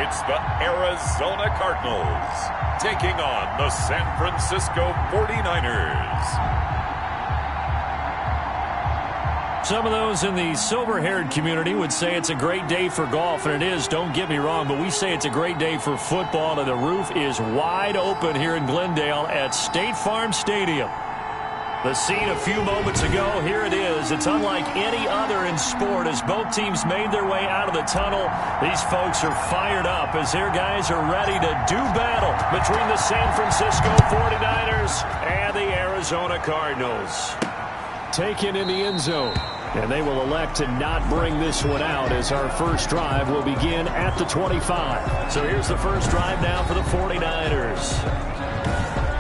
It's the Arizona Cardinals taking on the San Francisco 49ers. Some of those in the silver-haired community would say it's a great day for golf, and it is, don't get me wrong, but we say it's a great day for football, and the roof is wide open here in Glendale at State Farm Stadium. The scene a few moments ago, here it is. It's unlike any other in sport as both teams made their way out of the tunnel. These folks are fired up as their guys are ready to do battle between the San Francisco 49ers and the Arizona Cardinals. Taken in the end zone. And they will elect to not bring this one out as our first drive will begin at the 25. So here's the first drive now for the 49ers.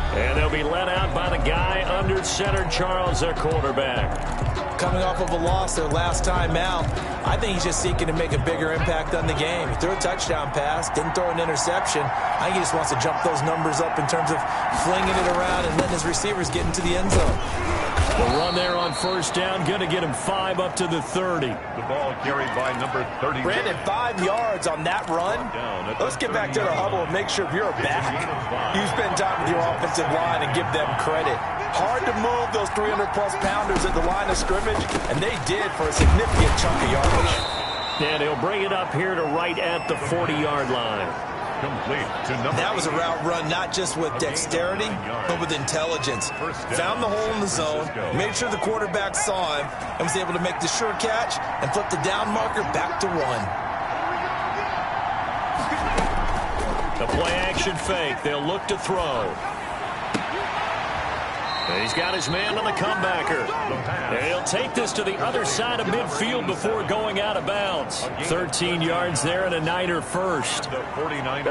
And they'll be led out by the guy under center, Charles, their quarterback. Coming off of a loss their last time out, I think he's just seeking to make a bigger impact on the game. He threw a touchdown pass, didn't throw an interception. I think he just wants to jump those numbers up in terms of flinging it around and letting his receivers get into the end zone. The run there on first down, going to get him 5 up to the 30. The ball carried by number 30. Brandon, 5 yards on that run. Let's get back to the huddle and make sure if you're a back, you spend time with your offensive line and give them credit. Hard to move those 300-plus pounders at the line of scrimmage, and they did for a significant chunk of yardage. And he'll bring it up here to right at the 40-yard line. That was a route run not just with dexterity, but with intelligence. Found the hole in the zone, made sure the quarterback saw him, and was able to make the sure catch and flip the down marker back to 1. The play-action fake. They'll look to throw. And he's got his man on the comebacker. And he'll take this to the other side of midfield before going out of bounds. 13 yards there and a Niner first. But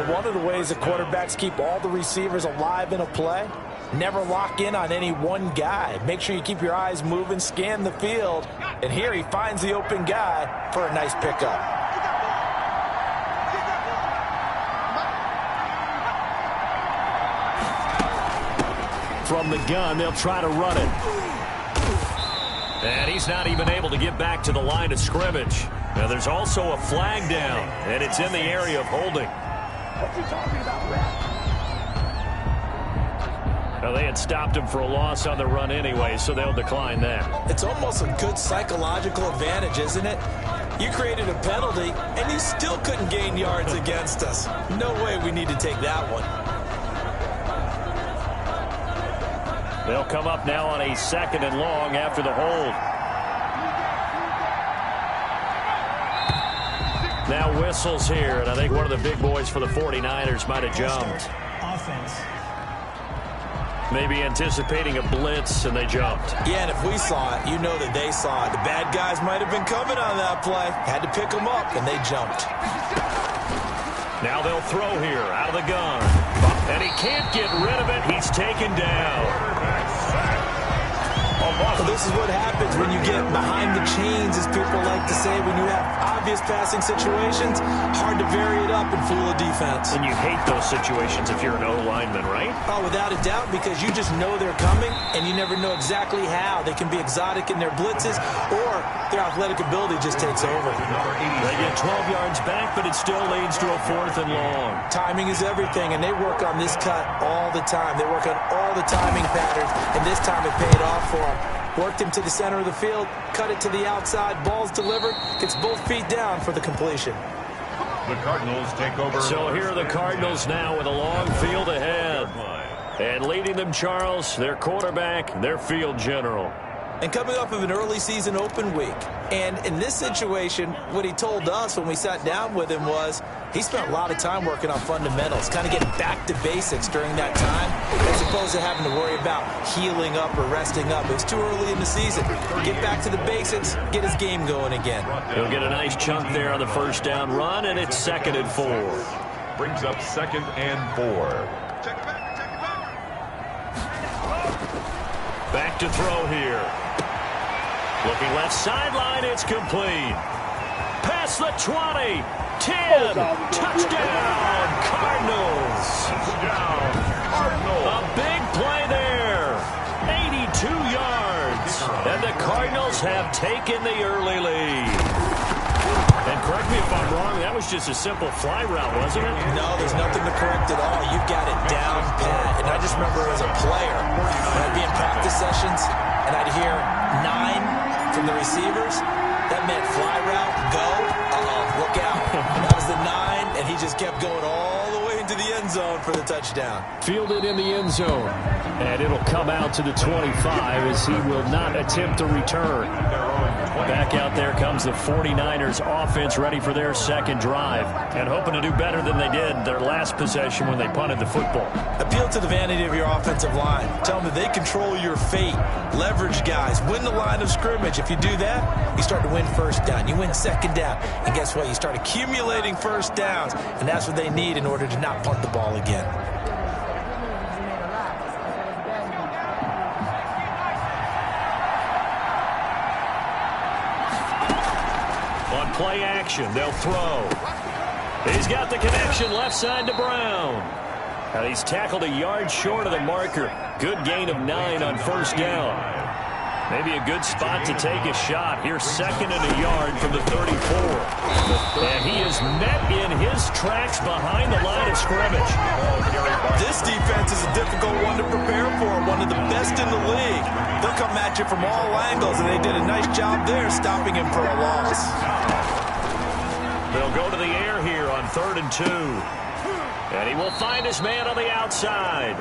one of the ways the quarterbacks keep all the receivers alive in a play, never lock in on any one guy. Make sure you keep your eyes moving, scan the field. And here he finds the open guy for a nice pickup. From the gun, they'll try to run it. And he's not even able to get back to the line of scrimmage. Now there's also a flag down, and it's in the area of holding. Now they had stopped him for a loss on the run anyway, so they'll decline that. It's almost a good psychological advantage, isn't it? You created a penalty, and you still couldn't gain yards against us. No way we need to take that one. They'll come up now on a 2nd and long after the hold. Now whistles here, and I think one of the big boys for the 49ers might have jumped. Maybe anticipating a blitz, and they jumped. Yeah, and if we saw it, you know that they saw it. The bad guys might have been coming on that play. Had to pick them up, and they jumped. Now they'll throw here out of the gun. And he can't get rid of it. He's taken down. So this is what happens when you get behind the chains, as people like to say. When you have obvious passing situations, hard to vary it up and fool a defense. And you hate those situations if you're an O-lineman, right? Oh, without a doubt, because you just know they're coming, and you never know exactly how. They can be exotic in their blitzes, or their athletic ability just takes over. They get 12 yards back, but it still leads to a 4th and long. Timing is everything, and they work on this cut all the time. They work on all the timing patterns, and this time it paid off for them. Worked him to the center of the field, cut it to the outside, ball's delivered, gets both feet down for the completion. The Cardinals take over. So here are the Cardinals now with a long field ahead. And leading them, Charles, their quarterback, their field general. And coming off of an early season open week. And in this situation, what he told us when we sat down with him was he spent a lot of time working on fundamentals, kind of getting back to basics during that time, as opposed to having to worry about healing up or resting up. It was too early in the season. Get back to the basics, get his game going again. He'll get a nice chunk there on the first down run, and it's 2nd and 4. Brings up 2nd and 4. Back to throw here. Looking left sideline, it's complete. Past the 20, 10, touchdown, Cardinals. Touchdown, Cardinals. A big play there, 82 yards. And the Cardinals have taken the early lead. And correct me if I'm wrong, that was was just a simple fly route, wasn't it? No, there's nothing to correct at all. You've got it down pat. And I just remember as a player, when I'd be in practice sessions and I'd hear 9 from the receivers, that meant fly route, go, look out. That was the 9, and he just kept going all the way into the end zone for the touchdown. Fielded in the end zone. And it'll come out to the 25 as he will not attempt to return. Back out there comes the 49ers offense ready for their second drive and hoping to do better than they did their last possession when they punted the football. Appeal to the vanity of your offensive line. Tell them that they control your fate. Leverage guys. Win the line of scrimmage. If you do that, you start to win first down. You win second down. And guess what? You start accumulating first downs. And that's what they need in order to not punt the ball again. Play action. They'll throw. He's got the connection left side to Brown. Now he's tackled a yard short of the marker. Good gain of 9 on first down. Maybe a good spot to take a shot. Here's 2nd and a yard from the 34. And he is met in his tracks behind the line of scrimmage. This defense is a difficult one to prepare for. One of the best in the league. They'll come at you from all angles, and they did a nice job there stopping him for a loss. They'll go to the air here on 3rd and 2. And he will find his man on the outside.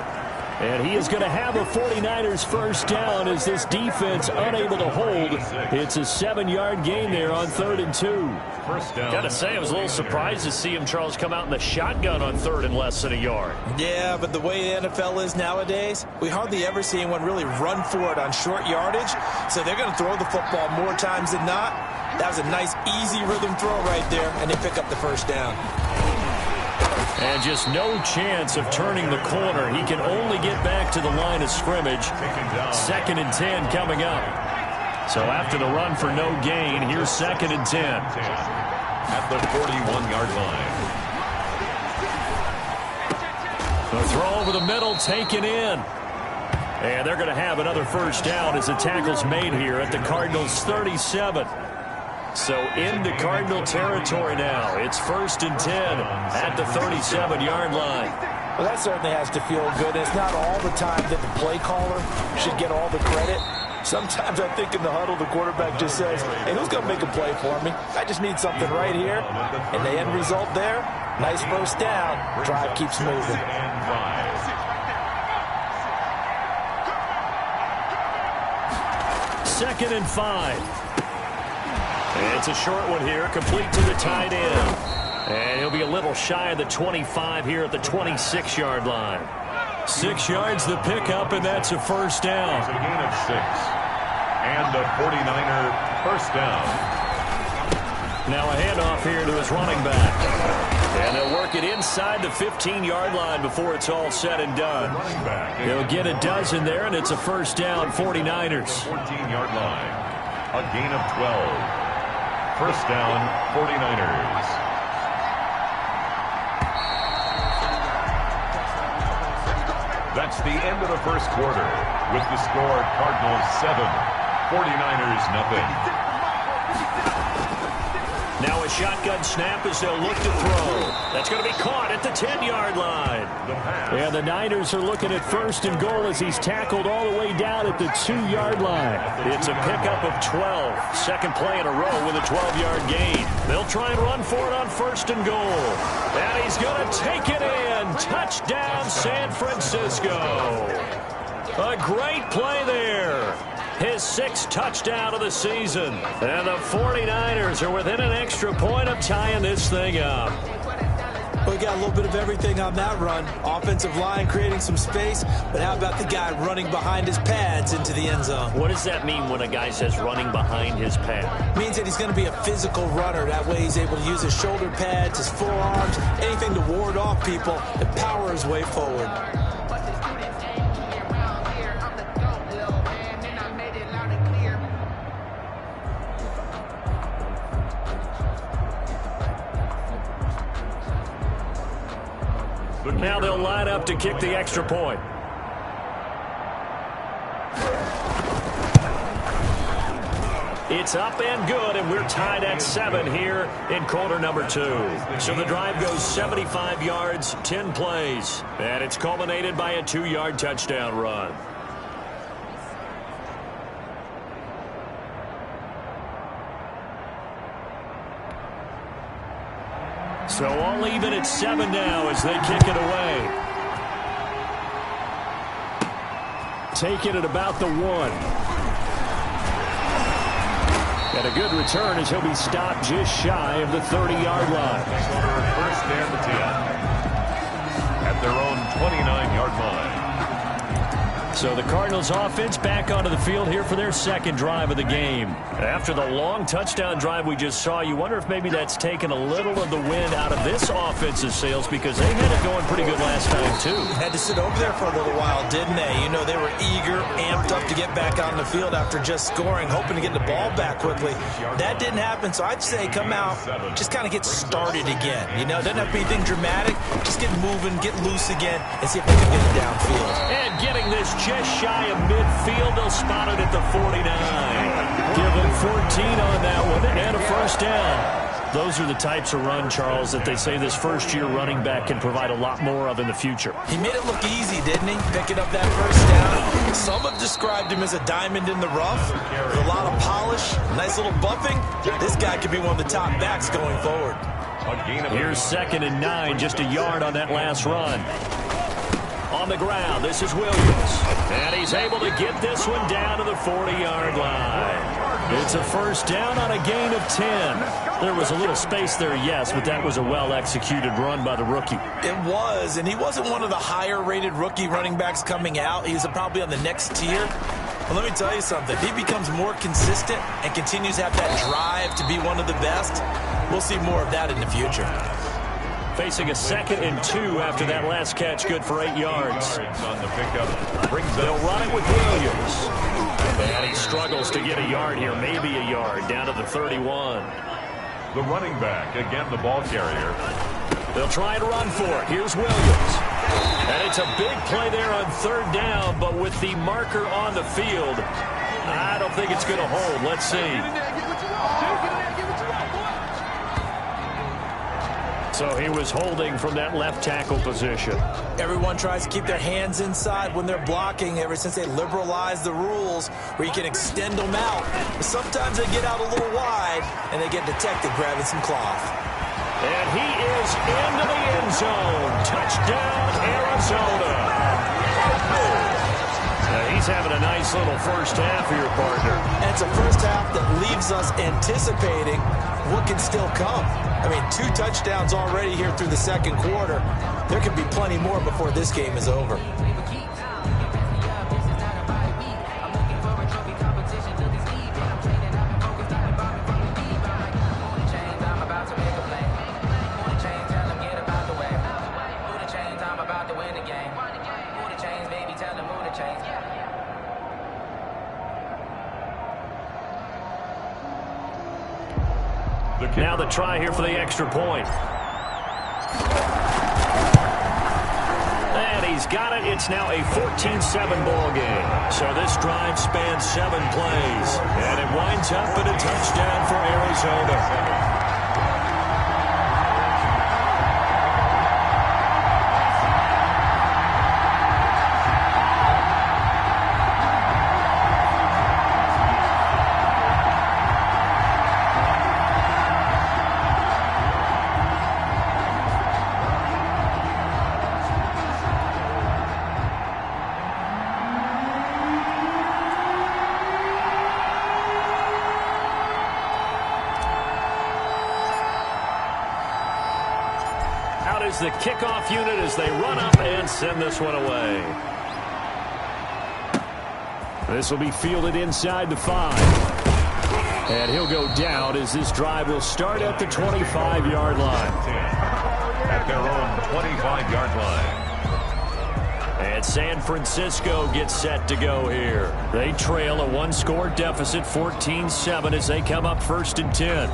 And he is going to have a 49ers first down as this defense unable to hold. It's a 7-yard gain there on 3rd and 2. First down. Got to say, I was a little surprised to see him, Charles, come out in the shotgun on 3rd and less than a yard. Yeah, but the way the NFL is nowadays, we hardly ever see anyone really run for it on short yardage. So they're going to throw the football more times than not. That was a nice, easy rhythm throw right there, and they pick up the first down. And just no chance of turning the corner. He can only get back to the line of scrimmage. 2nd and 10 coming up. So after the run for no gain, here's 2nd and 10. At the 41-yard line. The throw over the middle taken in. And they're going to have another first down as the tackle's made here at the Cardinals' 37. So into Cardinal territory now. It's 1st and 10 at the 37-yard line. Well, that certainly has to feel good. It's not all the time that the play caller should get all the credit. Sometimes I think in the huddle, the quarterback just says, hey, who's going to make a play for me? I just need something right here. And the end result there, nice first down. Drive keeps moving. 2nd and 5. And it's a short one here, complete to the tight end. And he'll be a little shy of the 25 here at the 26-yard line. 6 yards the pickup, and that's a first down. It's a gain of 6. And the 49er first down. Now a handoff here to his running back. And they'll work it inside the 15-yard line before it's all said and done. They'll get a dozen there, and it's a first down, 49ers. 14-yard line. A gain of 12. First down, 49ers. That's the end of the first quarter. With the score, Cardinals 7, 49ers nothing. Now a shotgun snap as they'll look to throw. That's going to be caught at the 10-yard line. And the Niners are looking at 1st and goal as he's tackled all the way down at the 2-yard line. It's a pickup of 12. Second play in a row with a 12-yard gain. They'll try and run for it on 1st and goal. And he's going to take it in. Touchdown, San Francisco. A great play there. His 6th touchdown of the season. And the 49ers are within an extra point of tying this thing up. Well, we got a little bit of everything on that run. Offensive line creating some space, but how about the guy running behind his pads into the end zone? What does that mean when a guy says running behind his pad? Means that he's going to be a physical runner. That way he's able to use his shoulder pads, his forearms, anything to ward off people and power his way forward. Now they'll line up to kick the extra point. It's up and good, and we're tied at 7 here in quarter number 2. So the drive goes 75 yards, 10 plays, and it's culminated by a 2-yard touchdown run. So all even at 7 now as they kick it away. Take it at about the 1. And a good return as he'll be stopped just shy of the 30-yard line. First and 10 at their own 29-yard line. So the Cardinals offense back onto the field here for their second drive of the game. After the long touchdown drive we just saw, you wonder if maybe that's taken a little of the wind out of this offensive sails because they had it going pretty good last time too. Had to sit over there for a little while, didn't they? You know, they were eager, amped up to get back on the field after just scoring, hoping to get the ball back quickly. That didn't happen, so I'd say come out, just kind of get started again. You know, doesn't have to be anything dramatic. Just get moving, get loose again, and see if they can get it downfield. And getting this just shy of midfield, they'll spot it at the 49. Give them 14 on that one and a first down. Those are the types of run, Charles, that they say this first-year running back can provide a lot more of in the future. He made it look easy, didn't he? Picking up that first down. Some have described him as a diamond in the rough with a lot of polish, nice little buffing. This guy could be one of the top backs going forward. Here's 2nd and 9, just a yard on that last run. On the ground, this is Williams. And he's able to get this one down to the 40-yard line. It's a first down on a gain of 10. There was a little space there, yes, but that was a well-executed run by the rookie. It was, and he wasn't one of the higher-rated rookie running backs coming out. He's probably on the next tier. But let me tell you something. If he becomes more consistent and continues to have that drive to be one of the best, we'll see more of that in the future. Facing a 2nd and 2 after that last catch, good for 8 yards. On the pickup. They'll run it with Williams. And he struggles to get a yard here, maybe a yard, down to the 31. The running back, again the ball carrier. They'll try and run for it. Here's Williams. And it's a big play there on 3rd down, but with the marker on the field, I don't think it's going to hold. Let's see. So he was holding from that left tackle position. Everyone tries to keep their hands inside when they're blocking ever since they liberalized the rules where you can extend them out. But sometimes they get out a little wide and they get detected grabbing some cloth. And he is into the end zone. Touchdown, Arizona. He's having a nice little first half here, partner. And it's a first half that leaves us anticipating what can still come. I mean, 2 touchdowns already here through the second quarter. There could be plenty more before this game is over. Now the try here for the extra point. And he's got it. It's now a 14-7 ball game. So this drive spans 7 plays. And it winds up in a touchdown for Arizona. Is the kickoff unit as they run up and send this one away. This will be fielded inside the 5. And he'll go down as this drive will start at the 25-yard line. At their own 25-yard line. And San Francisco gets set to go here. They trail a 1-score deficit, 14-7, as they come up 1st and 10.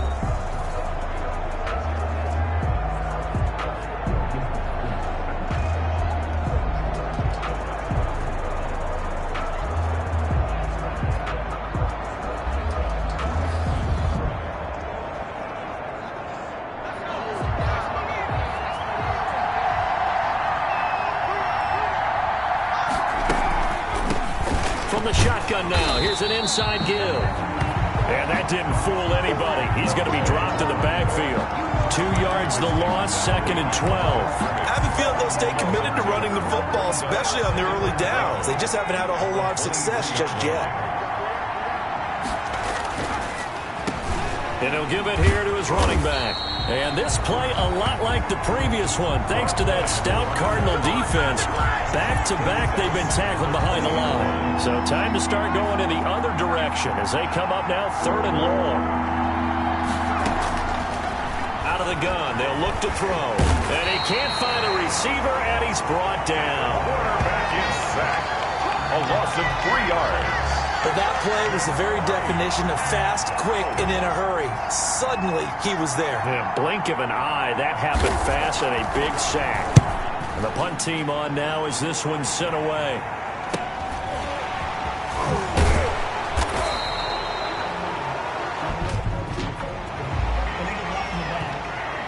from the shotgun now. Here's an inside give. And that didn't fool anybody. He's going to be dropped in the backfield. 2 yards the loss, 2nd and 12. I have a feeling they'll stay committed to running the football, especially on their early downs. They just haven't had a whole lot of success just yet. And he'll give it here to his running back. And this play a lot like the previous one. Thanks to that stout Cardinal defense, back-to-back they've been tackled behind the line. So time to start going in the other direction as they come up now 3rd and long. Out of the gun, they'll look to throw. And he can't find a receiver, and he's brought down. Quarterback is sacked. A loss of 3 yards. But that play was the very definition of fast, quick, and in a hurry. Suddenly, he was there. In a blink of an eye, that happened fast and a big sack. And the punt team on now as this one's sent away.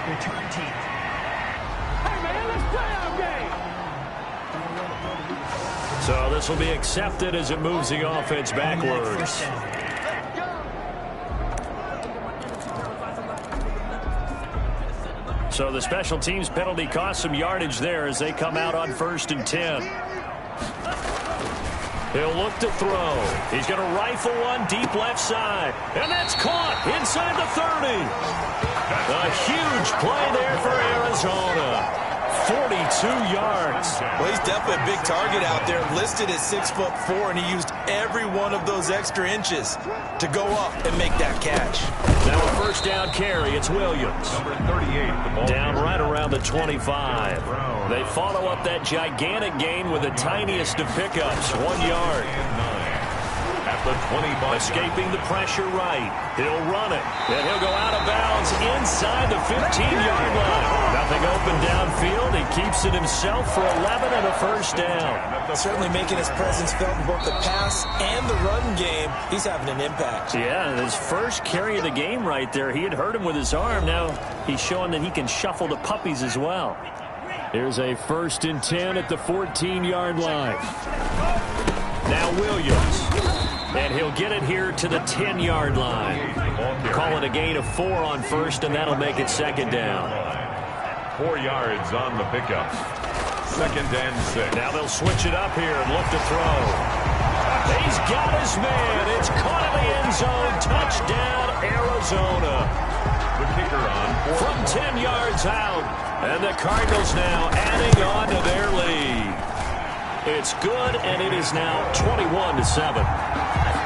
Return team. So this will be accepted as it moves the offense backwards. So the special teams penalty cost some yardage there as they come out on 1st and 10. He'll look to throw. He's going to rifle one deep left side. And that's caught inside the 30. A huge play there for Arizona. 42 yards. Well, he's definitely a big target out there, listed at 6'4", and he used every one of those extra inches to go up and make that catch. Now a first down carry. It's Williams. Number 38, the ball Down right around the 25. They follow up that gigantic gain with the tiniest of pickups, 1 yard. at the 25. Escaping the pressure right. He'll run it. And he'll go out of bounds inside the 15-yard line. Nothing open downfield. He keeps it himself for 11 and a first down. Certainly making his presence felt in both the pass and the run game. He's having an impact. Yeah, his first carry of the game right there. He had hurt him with his arm. Now he's showing that he can shuffle the puppies as well. Here's a 1st and 10 at the 14-yard line. Now Williams. And he'll get it here to the 10-yard line. Call it a gain of 4 on first, and that'll make it second down. 4 yards on the pickup. 2nd and 6. Now they'll switch it up here and look to throw. He's got his man. It's caught in the end zone. Touchdown, Arizona. The kicker on. From 10 yards out. And the Cardinals now adding on to their lead. It's good, and it is now 21-7.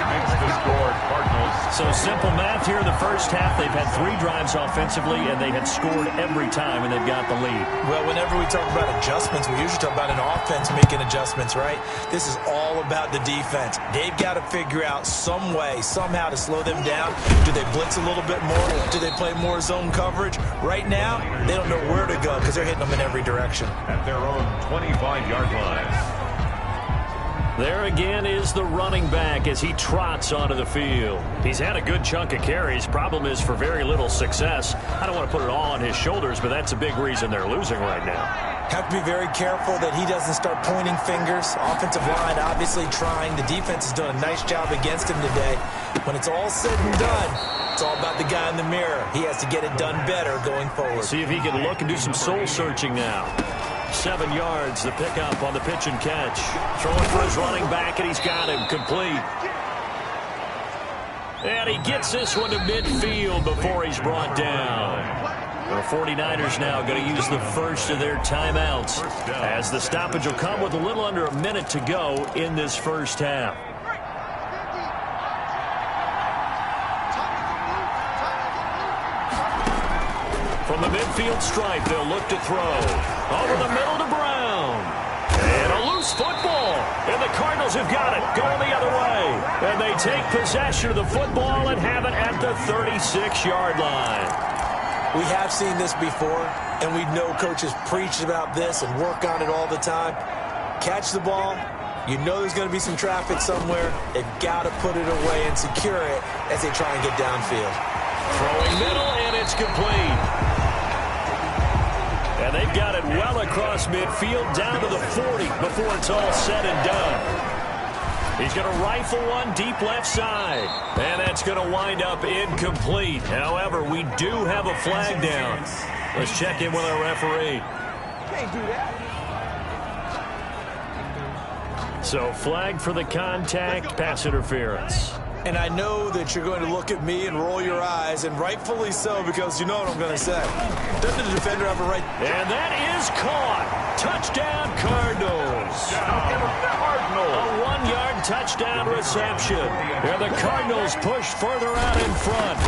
Makes the score, Cardinals. So simple math here in the first half. They've had 3 drives offensively, and they have scored every time, and they've got the lead. Well, whenever we talk about adjustments, we usually talk about an offense making adjustments, right? This is all about the defense. They've got to figure out some way, somehow to slow them down. Do they blitz a little bit more? Do they play more zone coverage? Right now, they don't know where to go because they're hitting them in every direction. At their own 25-yard line. There again is the running back as he trots onto the field. He's had a good chunk of carries. Problem is for very little success. I don't want to put it all on his shoulders, but that's a big reason they're losing right now. Have to be very careful that he doesn't start pointing fingers. Offensive line obviously trying. The defense is doing a nice job against him today. When it's all said and done, it's all about the guy in the mirror. He has to get it done better going forward. See if he can look and do some soul searching now. 7 yards, the pickup on the pitch and catch. Throwing for his running back, and he's got him complete. And he gets this one to midfield before he's brought down. The 49ers now going to use the first of their timeouts as the stoppage will come with a little under a minute to go in this first half. From the midfield stripe, they'll look to throw. Over the middle to Brown. And a loose football. And the Cardinals have got it. Going the other way. And they take possession of the football and have it at the 36-yard line. We have seen this before, and we know coaches preach about this and work on it all the time. Catch the ball. You know there's going to be some traffic somewhere. They've got to put it away and secure it as they try and get downfield. Throwing middle, and it's complete. And they've got it well across midfield down to the 40 before it's all said and done. He's going to rifle one deep left side. And that's going to wind up incomplete. However, we do have a flag down. Let's check in with our referee. Can't do that. So flag for the contact, pass interference. And I know that you're going to look at me and roll your eyes, and rightfully so, because you know what I'm going to say. Doesn't the defender have a right? And that is caught. Touchdown, Cardinals. A 1-yard touchdown reception. And the Cardinals push further out in front.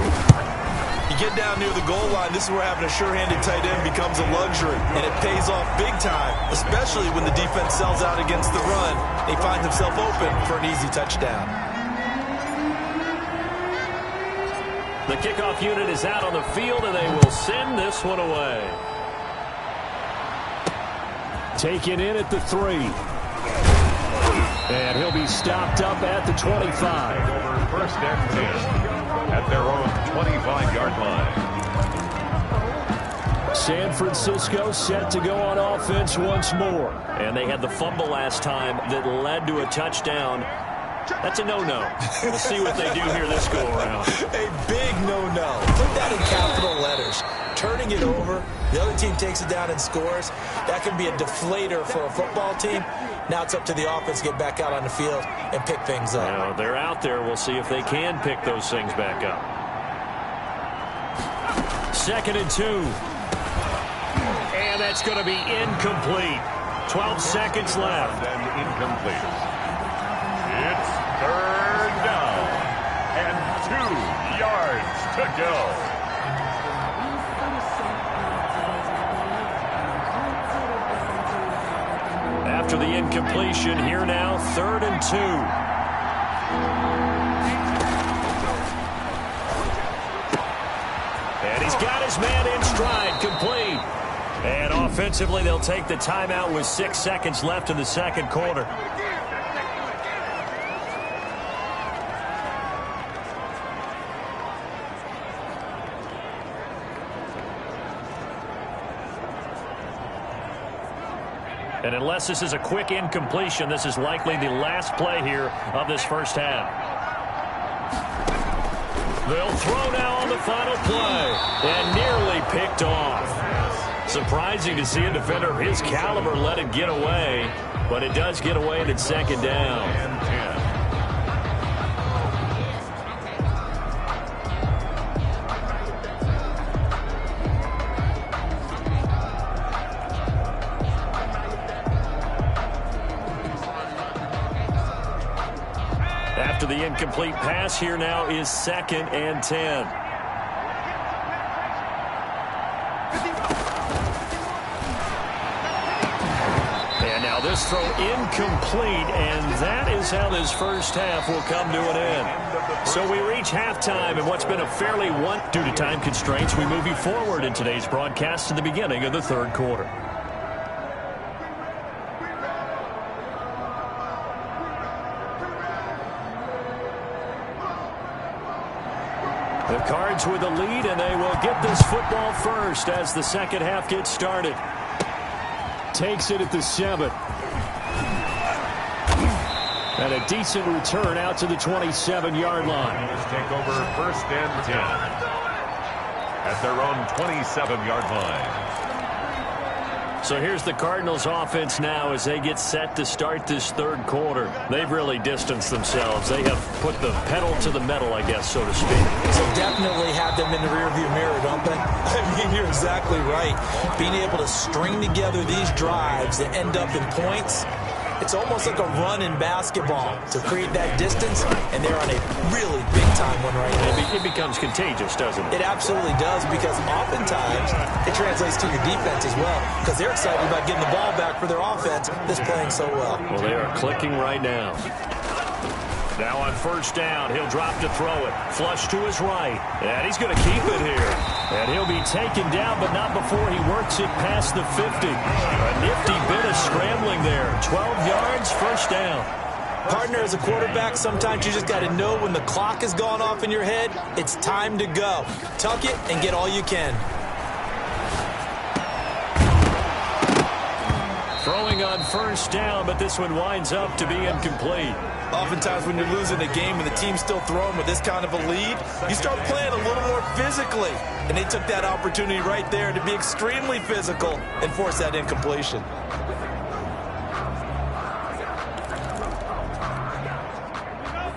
You get down near the goal line, this is where having a sure-handed tight end becomes a luxury, and it pays off big time, especially when the defense sells out against the run. He finds himself open for an easy touchdown. The kickoff unit is out on the field, and they will send this one away. Taken in at the 3. And he'll be stopped up at the 25. Over first and 10 at their own 25-yard line. San Francisco set to go on offense once more. And they had the fumble last time that led to a touchdown. That's a no-no. We'll see what they do here this go-around. A big no-no. Put that in capital letters. Turning it over, the other team takes it down and scores. That can be a deflator for a football team. Now it's up to the offense to get back out on the field and pick things up. Now, they're out there. We'll see if they can pick those things back up. 2nd and 2. And that's going to be incomplete. 12 seconds left. And incomplete. It's 3rd down and 2 yards to go. After the incompletion, here now, 3rd and 2. And he's got his man in stride, complete. And offensively, they'll take the timeout with 6 seconds left in the second quarter. And unless this is a quick incompletion, this is likely the last play here of this first half. They'll throw now on the final play. And nearly picked off. Surprising to see a defender of his caliber let it get away. But it does get away, and it's 2nd down. And 10. After the incomplete pass, here now is 2nd and 10. And now this throw incomplete, and that is how this first half will come to an end. So we reach halftime, and what's been a fairly due to time constraints, we move you forward in today's broadcast to the beginning of the 3rd quarter. The Cards with a lead, and they will get this football first as the second half gets started. Takes it at the 7. And a decent return out to the 27-yard line. Let's take over 1st and 10 at their own 27-yard line. So here's the Cardinals offense now as they get set to start this 3rd quarter. They've really distanced themselves. They have put the pedal to the metal, I guess, so to speak. So definitely have them in the rearview mirror, don't they? I mean, you're exactly right. Being able to string together these drives that end up in points, it's almost like a run in basketball to create that distance, and they're on a really big-time one right now. It becomes contagious, doesn't it? It absolutely does, because oftentimes it translates to your defense as well, because they're excited about getting the ball back for their offense that's playing so well. Well, they are clicking right now. Now on 1st down, he'll drop to throw it. Flush to his right. And he's going to keep it here. And he'll be taken down, but not before he works it past the 50. A nifty bit of scrambling there. 12 yards, 1st down. Partner, as a quarterback, sometimes you just got to know when the clock has gone off in your head, it's time to go. Tuck it and get all you can. Throw going on first down, but this one winds up to be incomplete. Oftentimes when you're losing a game and the team's still throwing with this kind of a lead, you start playing a little more physically. And they took that opportunity right there to be extremely physical and force that incompletion.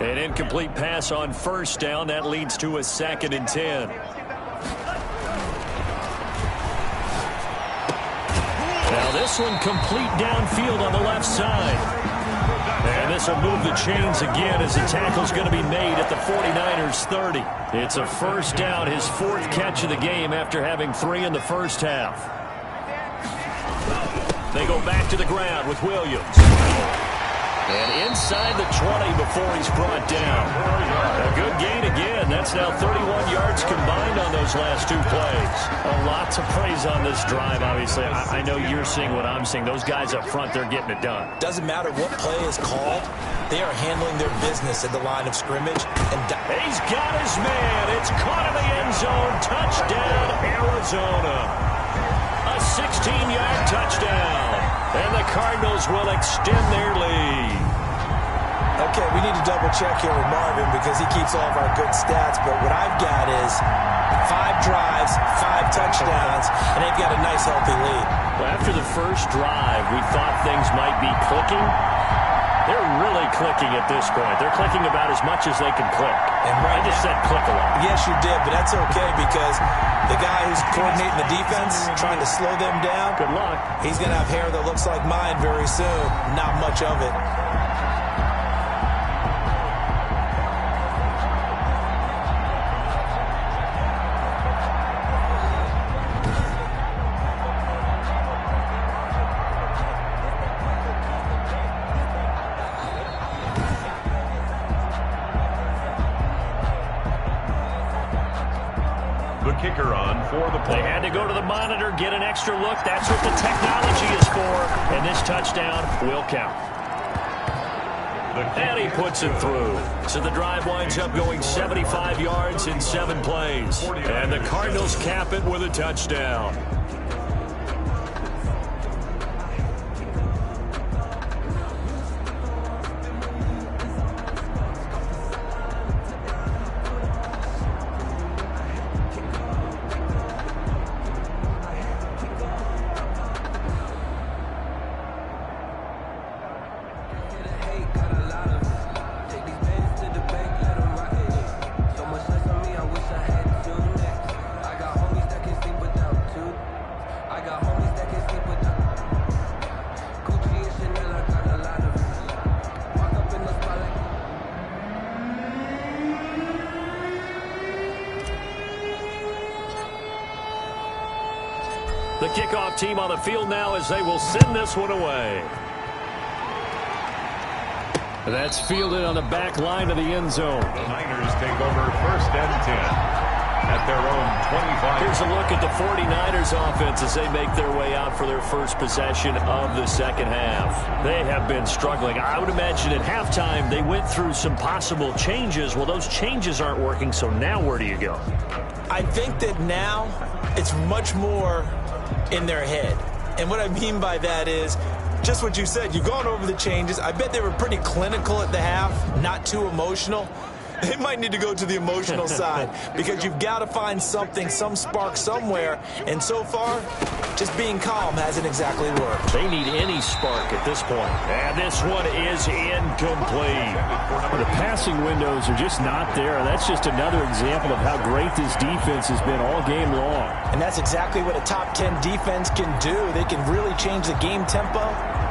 An incomplete pass on first down. That leads to a 2nd and 10. Now this one complete downfield on the left side. And this will move the chains again as the tackle's going to be made at the 49ers 30. It's a first down, his 4th catch of the game after having 3 in the first half. They go back to the ground with Williams. And inside the 20 before he's brought down. A good gain again. That's now 31 yards combined on those last 2 plays. Lots of praise on this drive, obviously. I know you're seeing what I'm seeing. Those guys up front, they're getting it done. Doesn't matter what play is called. They are handling their business at the line of scrimmage. And he's got his man. It's caught in the end zone. Touchdown, Arizona. A 16-yard touchdown. And the Cardinals will extend their lead. Okay, we need to double-check here with Marvin because he keeps all of our good stats. But what I've got is 5 drives, 5 touchdowns, and they've got a nice, healthy lead. Well, after the first drive, we thought things might be clicking. They're really clicking at this point. They're clicking about as much as they can click. And right I just said click a lot. Yes, you did, but that's okay because the guy who's coordinating the defense, trying to slow them down, good luck. He's going to have hair that looks like mine very soon. Not much of it. Kicker on for the play. They had to go to the monitor, get an extra look. That's what the technology is for. And this touchdown will count. And he puts it through. So the drive winds up going 75 yards in 7 plays. And the Cardinals cap it with a touchdown. The kickoff team on the field now as they will send this one away. That's fielded on the back line of the end zone. The Niners take over 1st and 10 at their own 25. Here's a look at the 49ers offense as they make their way out for their first possession of the second half. They have been struggling. I would imagine at halftime they went through some possible changes. Well, those changes aren't working, so now where do you go? I think that now it's much more in their head. And what I mean by that is just what you said. You've gone over the changes. I bet they were pretty clinical at the half, not too emotional. They might need to go to the emotional side because you've got to find something, some spark somewhere. And so far, just being calm hasn't exactly worked. They need any spark at this point. And this one is incomplete. The passing windows are just not there. That's just another example of how great this defense has been all game long. And that's exactly what a top 10 defense can do. They can really change the game tempo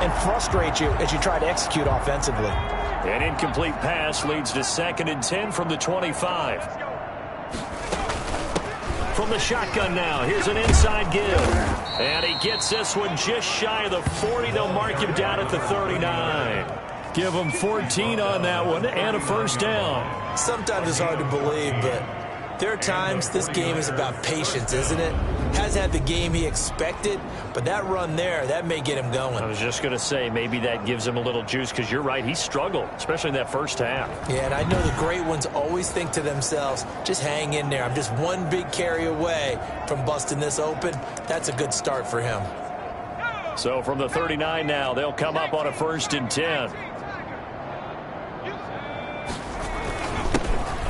and frustrate you as you try to execute offensively. An incomplete pass leads to 2nd and 10 from the 25. From the shotgun now, here's an inside give. And he gets this one just shy of the 40. They'll mark him down at the 39. Give him 14 on that one and a first down. Sometimes it's hard to believe, but there are times this game is about patience, isn't it? Has had the game he expected, but that run there, that may get him going. I was just going to say, maybe that gives him a little juice because you're right, he struggled, especially in that first half. Yeah, and I know the great ones always think to themselves, just hang in there. I'm just one big carry away from busting this open. That's a good start for him. So from the 39 now, they'll come up on a 1st and 10.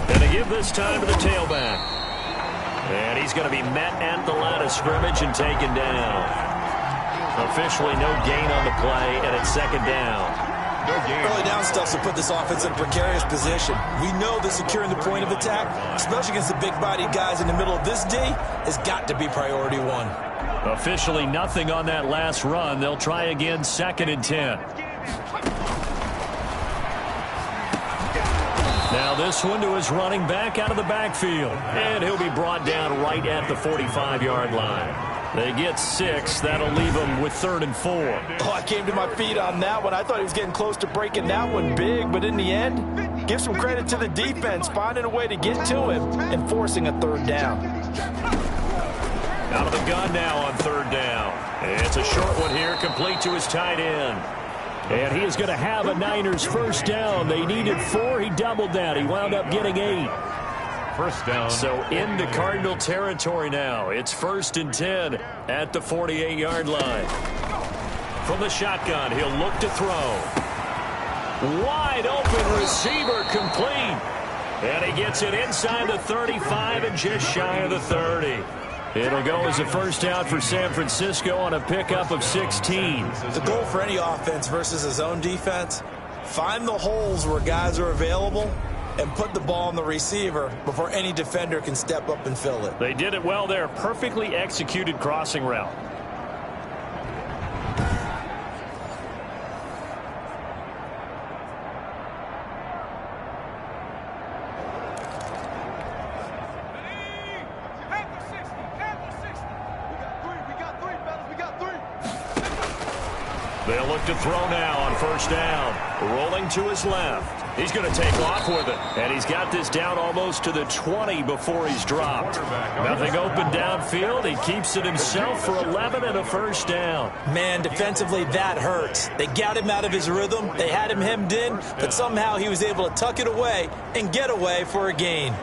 And they give this time to the tailback. And he's going to be met at the line of scrimmage and taken down. Officially no gain on the play, and it's 2nd down. No gain. Early down stuff to put this offense in a precarious position. We know that securing the point of attack, especially against the big-bodied guys in the middle of this D, has got to be priority 1. Officially nothing on that last run. They'll try again, 2nd and 10. Now this one to his running back out of the backfield. And he'll be brought down right at the 45-yard line. They get 6. That'll leave them with 3rd and 4. Oh, I came to my feet on that one. I thought he was getting close to breaking that one big, but in the end, give some credit to the defense, finding a way to get to him and forcing a 3rd down. Out of the gun now on 3rd down. It's a short one here, complete to his tight end. And he is going to have a Niners 1st down. They needed 4. He doubled that. He wound up getting 8. 1st down. So into Cardinal territory now. It's 1st and 10 at the 48-yard line. From the shotgun, he'll look to throw. Wide open receiver complete. And he gets it inside the 35 and just shy of the 30. It'll go as a 1st down for San Francisco on a pickup of 16. The goal for any offense versus his own defense, find the holes where guys are available and put the ball on the receiver before any defender can step up and fill it. They did it well there. Perfectly executed crossing route. They'll look to throw now on 1st down. Rolling to his left. He's going to take off with it. And he's got this down almost to the 20 before he's dropped. Nothing open downfield. He keeps it himself for 11 and a 1st down. Man, defensively, that hurts. They got him out of his rhythm. They had him hemmed in, but somehow he was able to tuck it away and get away for a gain.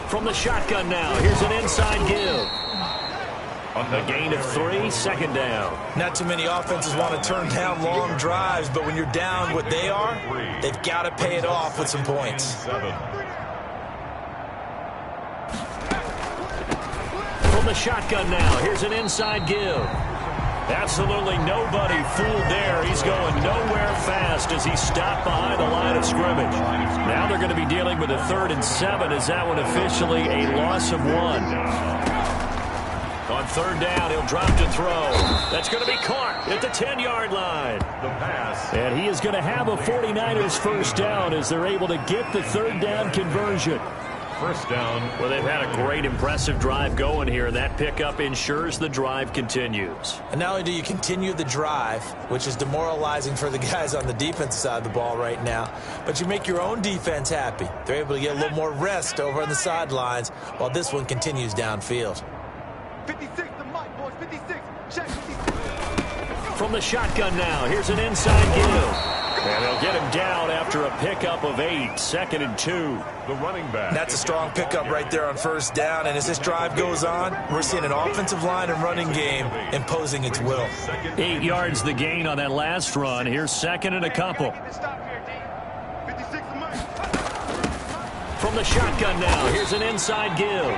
From the shotgun now, here's an inside give. A gain of 3, 2nd down. Not too many offenses want to turn down long drives, but when you're down what they are, they've got to pay it off with some points. From the shotgun now, here's an inside give. Absolutely nobody fooled there. He's going nowhere fast as he stopped behind the line of scrimmage. Now they're going to be dealing with a 3rd and 7 as that one officially a loss of 1. On 3rd down, he'll drop to throw. That's going to be caught at the 10-yard line. The pass. And he is going to have a 49ers 1st down as they're able to get the 3rd down conversion. 1st down. Well, they've had a great, impressive drive going here, and that pickup ensures the drive continues. And not only do you continue the drive, which is demoralizing for the guys on the defensive side of the ball right now, but you make your own defense happy. They're able to get a little more rest over on the sidelines while this one continues downfield. 56 to Mike, boys. 56. Check 56. From the shotgun now, here's an inside give. And they'll get him down after a pickup of 8, 2nd and 2. The running back. That's a strong pickup right there on 1st down. And as this drive goes on, we're seeing an offensive line and running game imposing its will. 8 yards the gain on that last run. Here's 2nd and a couple. From the shotgun now, here's an inside give.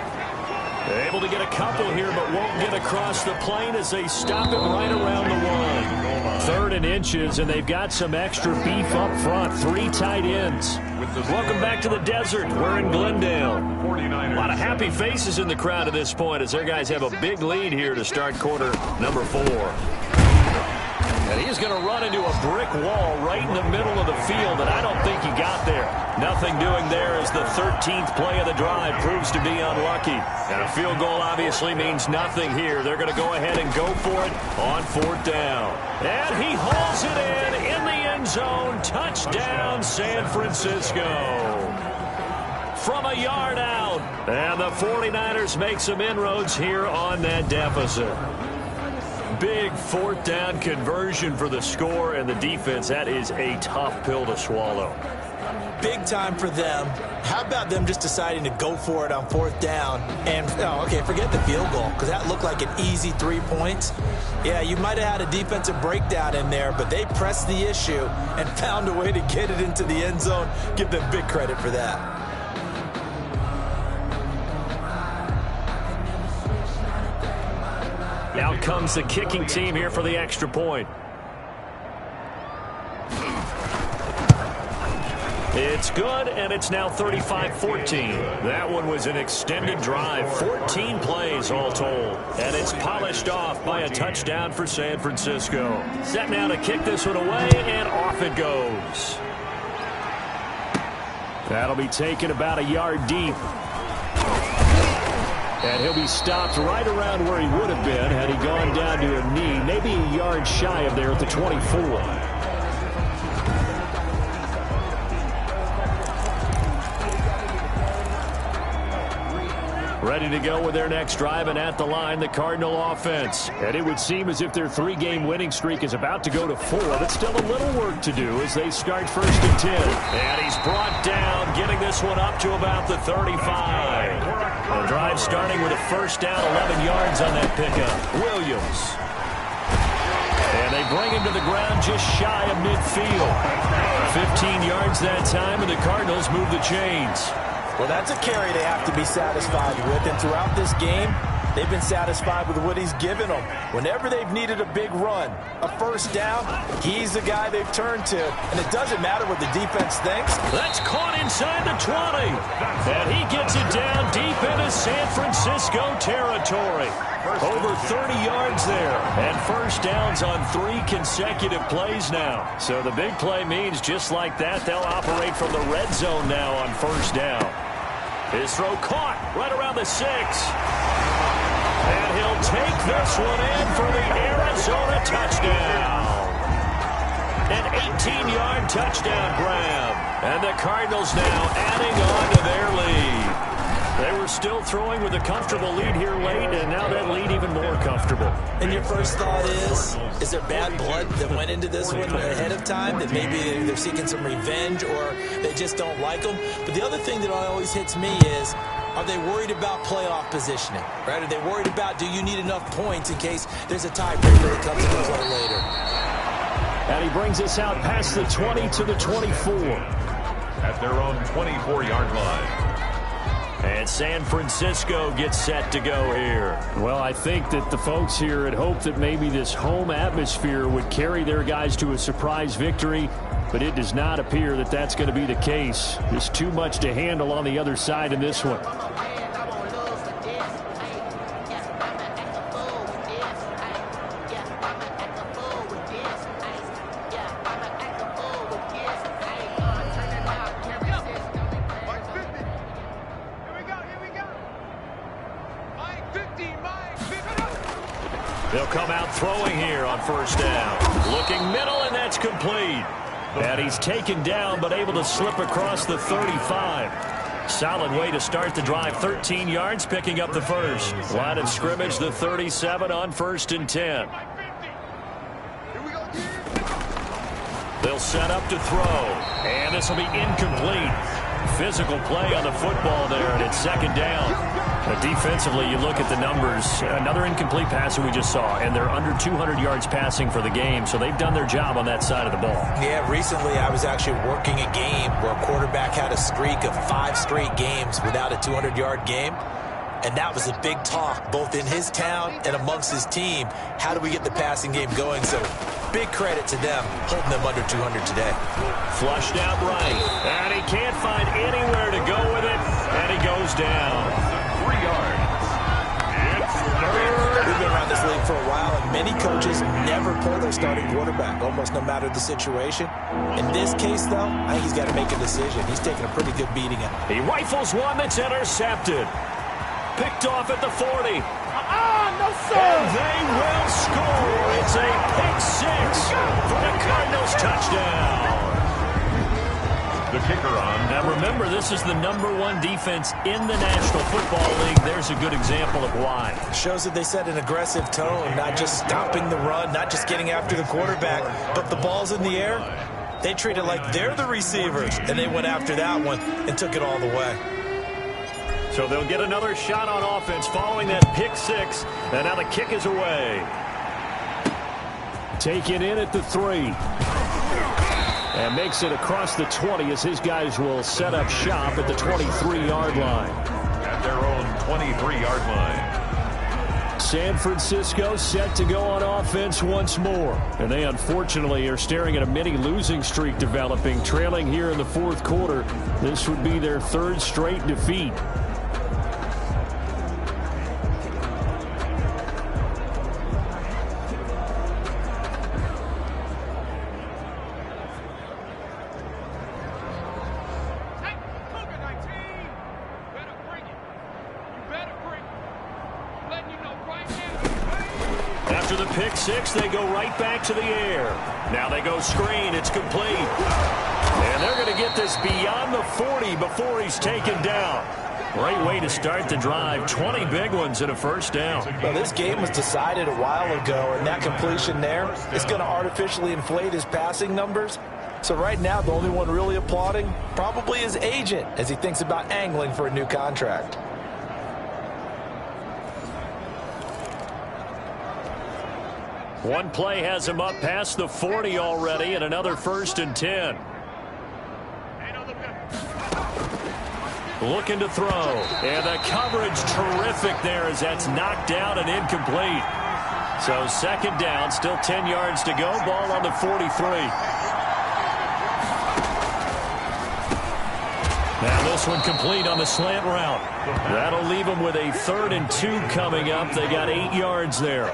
They're able to get a couple here, but won't get across the plane as they stop him right around the 1. 3rd and inches, and they've got some extra beef up front. 3 tight ends. Welcome back to the desert. We're in Glendale. A lot of happy faces in the crowd at this point as their guys have a big lead here to start quarter number 4. And he's going to run into a brick wall right in the middle of the field, and I don't think he got there. Nothing doing there as the 13th play of the drive proves to be unlucky. And a field goal obviously means nothing here. They're going to go ahead and go for it on 4th down. And he hauls it in the end zone. Touchdown, San Francisco. From a yard out. And the 49ers make some inroads here on that deficit. Big fourth down conversion for the score and the defense. That is a tough pill to swallow. Big time for them. How about them just deciding to go for it on fourth down? And, okay, forget the field goal, because that looked like an easy 3 points. Yeah, you might have had a defensive breakdown in there, but they pressed the issue and found a way to get it into the end zone. Give them big credit for that. Out comes the kicking team here for the extra point. It's good, and it's now 35-14. That one was an extended drive, 14 plays all told. And it's polished off by a touchdown for San Francisco. Set now to kick this one away, and off it goes. That'll be taken about a yard deep. And he'll be stopped right around where he would have been had he gone down to a knee, maybe a yard shy of there at the 24. Ready to go with their next drive, and at the line, the Cardinal offense. And it would seem as if their 3-game winning streak is about to go to 4, but still a little work to do as they start 1st and 10. And he's brought down, getting this one up to about the 35. The drive starting with a first down, 11 yards on that pickup. Williams. And they bring him to the ground just shy of midfield. 15 yards that time, and the Cardinals move the chains. Well, that's a carry they have to be satisfied with, and throughout this game, they've been satisfied with what he's given them. Whenever they've needed a big run, a first down, he's the guy they've turned to, and it doesn't matter what the defense thinks. That's caught inside the 20, and he gets it down deep into San Francisco territory. Over 30 yards there, and first downs on 3 consecutive plays now. So the big play means just like that, they'll operate from the red zone now on first down. His throw caught right around the 6. And he'll take this one in for the Arizona touchdown. An 18-yard touchdown grab. And the Cardinals now adding on to their lead. They were still throwing with a comfortable lead here late, and now that lead even more comfortable. And your first thought is there bad blood that went into this one ahead of time, that maybe they're seeking some revenge or they just don't like them? But the other thing that always hits me is, are they worried about playoff positioning? Right? Are they worried about, do you need enough points in case there's a tiebreaker that comes into play later? And he brings us out past the 20 to the 24. At their own 24-yard line. And San Francisco gets set to go here. Well, I think that the folks here had hoped that maybe this home atmosphere would carry their guys to a surprise victory, but it does not appear that that's going to be the case. There's too much to handle on the other side in this one. They'll come out throwing here on first down. Looking middle, and that's complete. And he's taken down, but able to slip across the 35. Solid way to start the drive. 13 yards, picking up the first. Line of scrimmage, the 37 on 1st and 10. They'll set up to throw. And this will be incomplete. Physical play on the football there, and it's 2nd down. But defensively, you look at the numbers. Another incomplete pass that we just saw, and they're under 200 yards passing for the game, so they've done their job on that side of the ball. Yeah, recently I was actually working a game where a quarterback had a streak of 5 straight games without a 200-yard game. And that was a big talk, both in his town and amongst his team. How do we get the passing game going? So big credit to them, holding them under 200 today. Flushed out right, and he can't find anywhere to go with it, and he goes down. 3 yards. We've been around this league for a while, and many coaches never pull their starting quarterback, almost no matter the situation. In this case, though, I think he's got to make a decision. He's taking a pretty good beating. He rifles one that's intercepted. Picked off at the 40. No, sir. And they will score. It's a pick 6 for the Cardinals touchdown. The kicker on. Now remember, this is the #1 defense in the National Football League. There's a good example of why. Shows that they set an aggressive tone, not just stopping the run, not just getting after the quarterback, but the ball's in the air. They treat it like they're the receivers, and they went after that one and took it all the way. So they'll get another shot on offense following that pick six, and now the kick is away. Taken in at the 3. And makes it across the 20 as his guys will set up shop at the 23-yard line. At their own 23-yard line. San Francisco set to go on offense once more. And they unfortunately are staring at a mini losing streak developing, trailing here in the fourth quarter. This would be their 3rd straight defeat. After the pick six, they go right back to the air. Now they go screen. It's complete. And they're going to get this beyond the 40 before he's taken down. Great way to start the drive. 20 big ones and a first down. Well, this game was decided a while ago, and that completion there is going to artificially inflate his passing numbers. So right now, the only one really applauding probably his agent as he thinks about angling for a new contract. One play has him up past the 40 already, and another 1st and 10. Looking to throw. And the coverage terrific there as that's knocked down and incomplete. So 2nd down, still 10 yards to go. Ball on the 43. Now this one complete on the slant route. That'll leave them with a 3rd and 2 coming up. They got 8 yards there.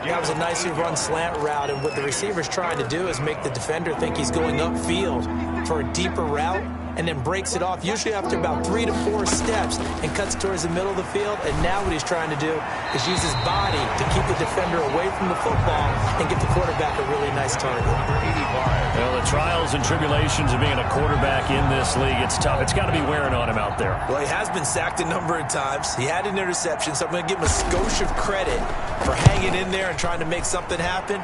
That was a nicely run slant route, and what the receiver's trying to do is make the defender think he's going upfield for a deeper route, and then breaks it off, usually after about 3 to 4 steps, and cuts towards the middle of the field. And now what he's trying to do is use his body to keep the defender away from the football and get the quarterback a really nice target. Well, the trials and tribulations of being a quarterback in this league, it's tough. It's got to be wearing on him out there. Well, he has been sacked a number of times. He had an interception, so I'm going to give him a skosh of credit for hanging in there and trying to make something happen,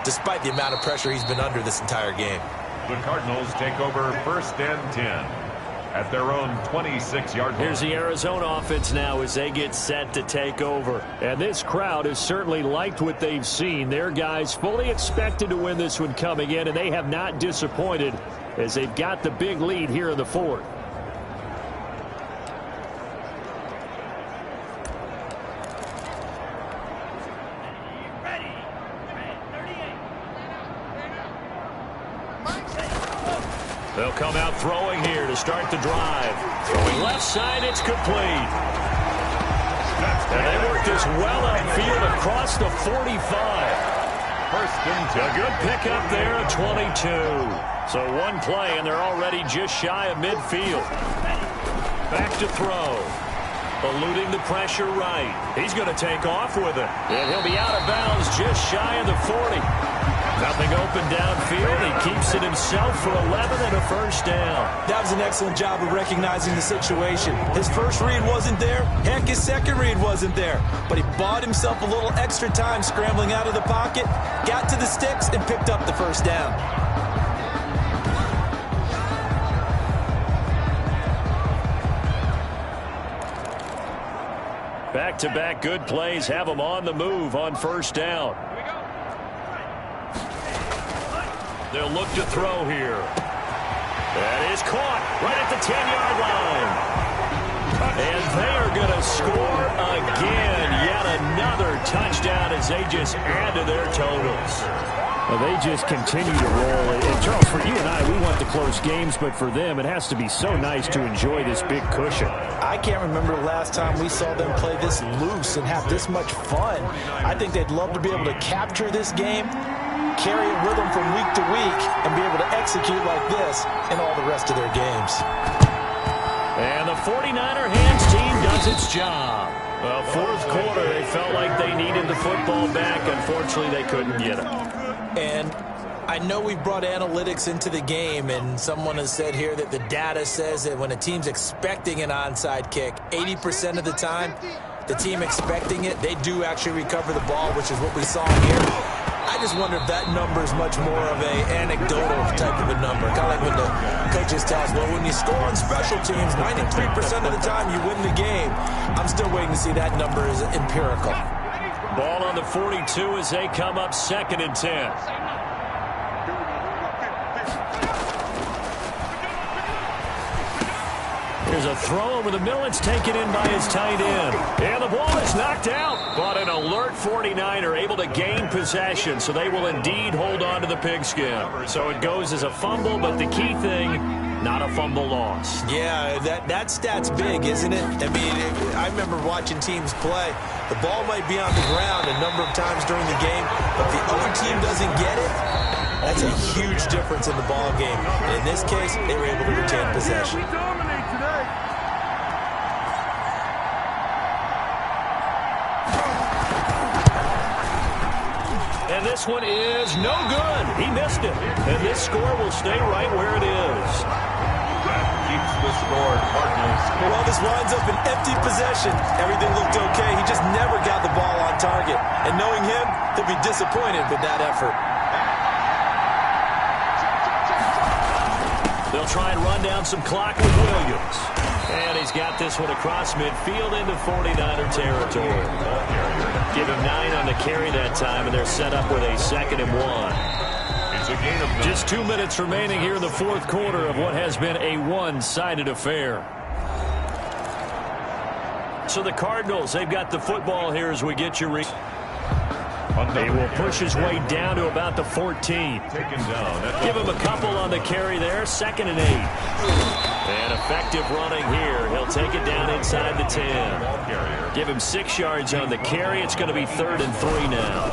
despite the amount of pressure he's been under this entire game. The Cardinals take over 1st and 10 at their own 26-yard line. Here's the Arizona offense now as they get set to take over. And this crowd has certainly liked what they've seen. Their guys fully expected to win this one coming in, and they have not disappointed as they've got the big lead here in the 4th. They'll come out throwing here to start the drive. Throwing left side, it's complete. And they work this well upfield across the 45. 1st and 10. A good pickup there at 22. So one play, and they're already just shy of midfield. Back to throw. Eluding the pressure right. He's going to take off with it. And he'll be out of bounds just shy of the 40. Nothing open downfield. He keeps it himself for 11 and a first down. That was an excellent job of recognizing the situation. His first read wasn't there. Heck, his second read wasn't there. But he bought himself a little extra time scrambling out of the pocket, got to the sticks, and picked up the first down. Back-to-back good plays have him on the move on first down. They'll look to throw here. That is caught right at the 10-yard line. And they are going to score again. Yet another touchdown as they just add to their totals. Well, they just continue to roll. And Charles, for you and I, we want the close games, but for them, it has to be so nice to enjoy this big cushion. I can't remember the last time we saw them play this loose and have this much fun. I think they'd love to be able to capture this game, carry it with them from week to week, and be able to execute like this in all the rest of their games. And the 49er hands team does its job. Well, fourth quarter, they felt like they needed the football back. Unfortunately, they couldn't get it. And I know we've brought analytics into the game, and someone has said here that the data says that when a team's expecting an onside kick, 80% of the time, the team expecting it, they do actually recover the ball, which is what we saw here. I just wonder if that number is much more of a anecdotal type of a number. Kind of like when the coaches tell us, well, when you score on special teams, 93% of the time you win the game. I'm still waiting to see that number is empirical. Ball on the 42 as they come up 2nd and 10. There's a throw over the middle. It's taken in by his tight end. And the ball is knocked out. But an alert 49er able to gain possession, so they will indeed hold on to the pigskin. So it goes as a fumble, but the key thing, not a fumble loss. Yeah, that stat's big, isn't it? I mean, I remember watching teams play. The ball might be on the ground a number of times during the game, but if the other team doesn't get it, that's a huge difference in the ball game. And in this case, they were able to retain possession. And this one is no good. He missed it. And this score will stay right where it is. That keeps the score. Cardinals. Well, this winds up an empty possession. Everything looked okay. He just never got the ball on target. And knowing him, he'll be disappointed with that effort. They'll try and run down some clock with Williams. And he's got this one across midfield into 49er territory. Give him 9 on the carry that time, and they're set up with a 2nd and 1. It's a gain of 9. Just 2 minutes remaining here in the 4th quarter of what has been a one-sided affair. So the Cardinals, they've got the football here as we get your He will push his way down to about the 14. Taken down. Give him a couple on the carry there. 2nd and 8. And effective running here. He'll take it down inside the 10. Give him 6 yards on the carry. It's going to be 3rd and 3 now.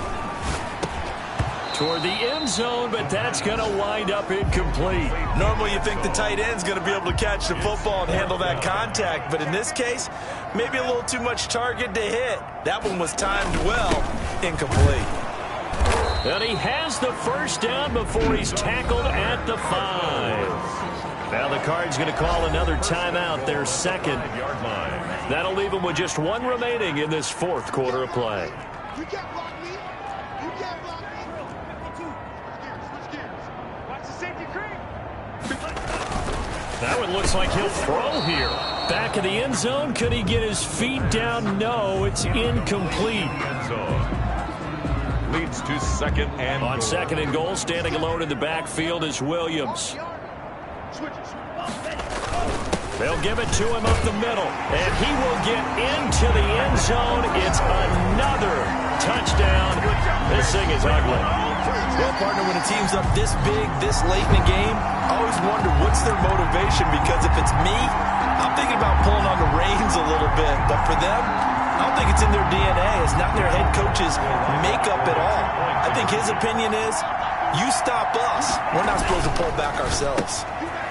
Toward the end zone, but that's going to wind up incomplete. Normally you think the tight end's going to be able to catch the football and handle that contact, but in this case, maybe a little too much target to hit. That one was timed well, incomplete. And he has the first down before he's tackled at the 5. Now the Cards going to call another timeout, their 2nd. That'll leave them with just 1 remaining in this 4th quarter of play. You can't block me. You can't block me. Switch gears. Watch the safety creep. That one looks like he'll throw here. Back in the end zone. Could he get his feet down? No, it's incomplete. Leads to 2nd and On goal. 2nd and goal, standing alone in the backfield is Williams. They'll give it to him up the middle, and he will get into the end zone. It's another touchdown. This thing is ugly. Well, partner, when a team's up this big, this late in the game, I always wonder what's their motivation, because if it's me, I'm thinking about pulling on the reins a little bit. But for them, I don't think it's in their DNA. It's not in their head coach's makeup at all. I think his opinion is, you stop us. We're not supposed to pull back ourselves.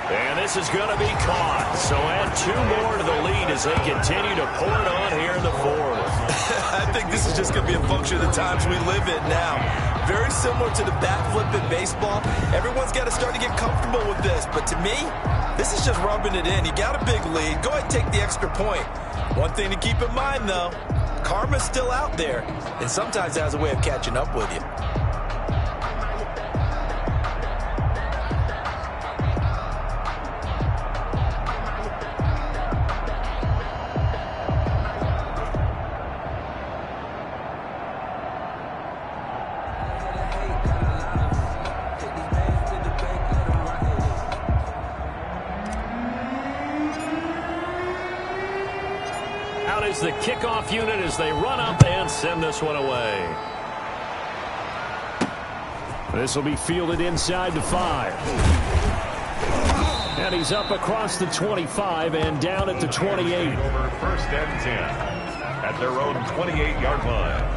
And this is going to be caught. So add 2 more to the lead as they continue to pour it on here in the 4th. I think this is just going to be a function of the times we live in now. Very similar to the bat flip in baseball. Everyone's got to start to get comfortable with this. But to me, this is just rubbing it in. You got a big lead. Go ahead and take the extra point. One thing to keep in mind, though, karma's still out there. And sometimes it has a way of catching up with you. Is the kickoff unit as they run up and send this one away. This will be fielded inside the 5. And he's up across the 25 and down at the 28. Over 1st and 10 at their own 28-yard line.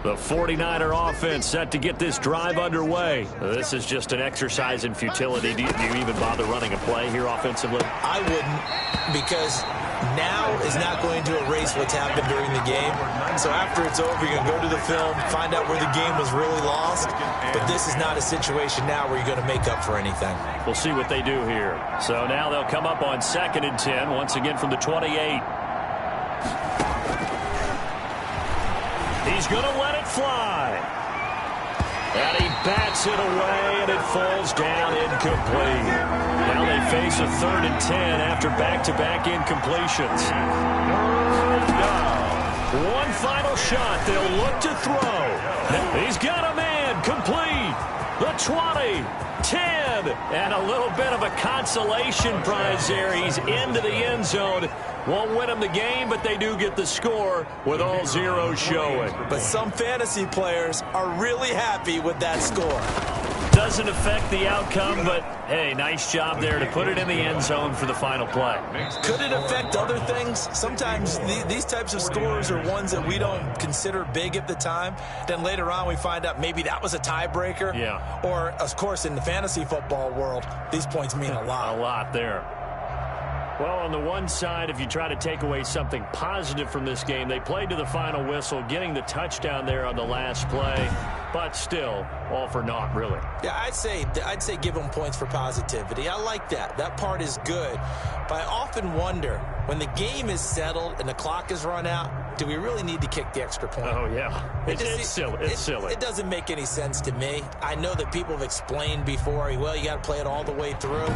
The 49er offense set to get this drive underway. This is just an exercise in futility. Do you even bother running a play here offensively? I wouldn't, because now is not going to erase what's happened during the game. So after it's over, you're going to go to the film, find out where the game was really lost. But this is not a situation now where you're going to make up for anything. We'll see what they do here. So now they'll come up on 2nd and 10, once again from the 28. He's going to let it fly. And he bats it away, and it falls down incomplete. Now they face a 3rd and 10 after back-to-back incompletions. One final shot. They'll look to throw. He's got a man. Complete. The 20. 10. And a little bit of a consolation prize there. He's into the end zone. Won't win them the game, but they do get the score with all zeros showing. But some fantasy players are really happy with that score. Doesn't affect the outcome, but, hey, nice job there to put it in the end zone for the final play. Could it affect other things? Sometimes these types of scores are ones that we don't consider big at the time. Then later on we find out maybe that was a tiebreaker. Yeah. Or, of course, in the fantasy football world, these points mean a lot. A lot there. Well, on the one side, if you try to take away something positive from this game, they played to the final whistle, getting the touchdown there on the last play, but still, all for naught, really. Yeah, I'd say give them points for positivity. I like that. That part is good. But I often wonder, when the game is settled and the clock is run out, do we really need to kick the extra point? Oh, yeah. It's silly. It's silly. It doesn't make any sense to me. I know that people have explained before, well, you got to play it all the way through.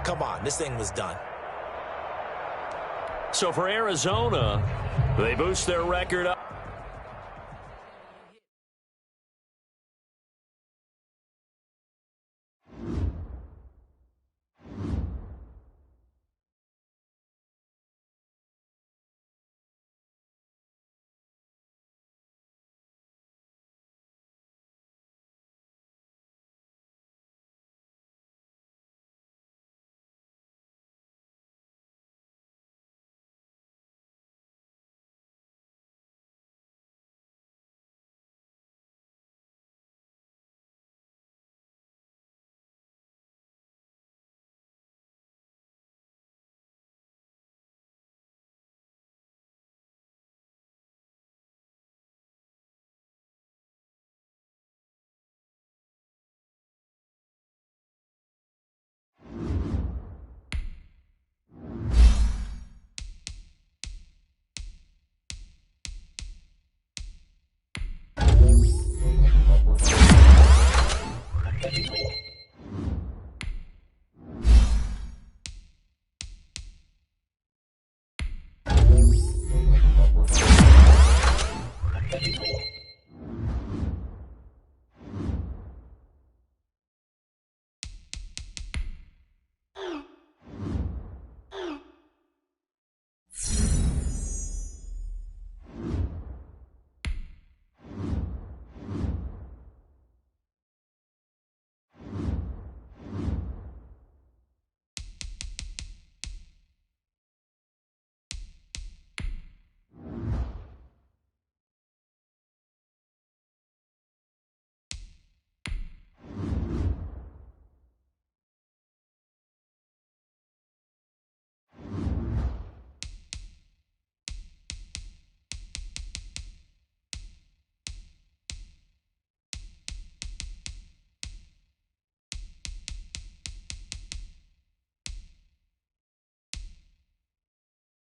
Come on, this thing was done. So for Arizona, they boost their record up.